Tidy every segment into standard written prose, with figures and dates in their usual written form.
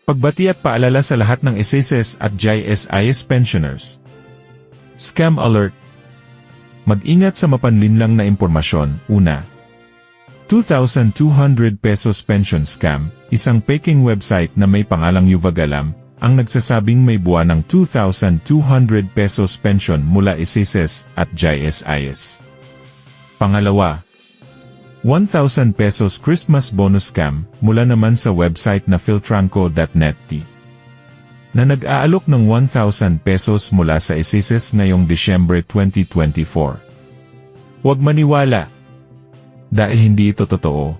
Pagbati at paalala sa lahat ng SSS at GIS pensioners. Scam alert. Mag-ingat sa mapanlinlang na impormasyon. Una, 2,200 pesos pension scam, isang peking website na may pangalang Yuvagalam, ang nagsasabing may buwan ng 2,200 pesos pension mula SSS at GIS. Pangalawa, 1,000 pesos Christmas bonus scam mula naman sa website na filtranco.net na nag-aalok ng 1,000 pesos mula sa SSS ngayong Disyembre 2024. Huwag maniwala dahil hindi ito totoo.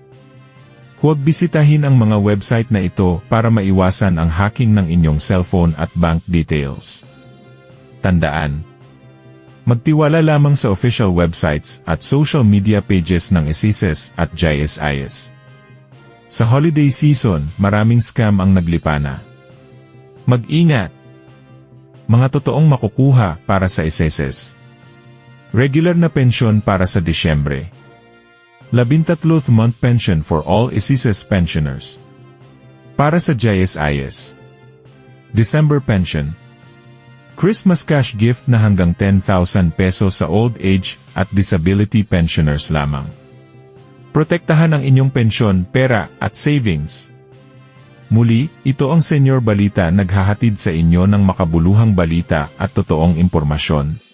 Huwag bisitahin ang mga website na ito para maiwasan ang hacking ng inyong cellphone at bank details. Tandaan, magtiwala lamang sa official websites at social media pages ng SSS at GIS. Sa holiday season, maraming scam ang naglipana. Mag-ingat! Mga totoong makukuha para sa SSS. Regular na pensyon para sa Disyembre. 13th month pension for all SSS pensioners. Para sa GIS. December pension. Christmas cash gift na hanggang 10,000 pesos sa old age at disability pensioners lamang. Protektahan ang inyong pensyon, pera at savings. Muli, ito ang Senior Balita naghahatid sa inyo ng makabuluhang balita at totoong impormasyon.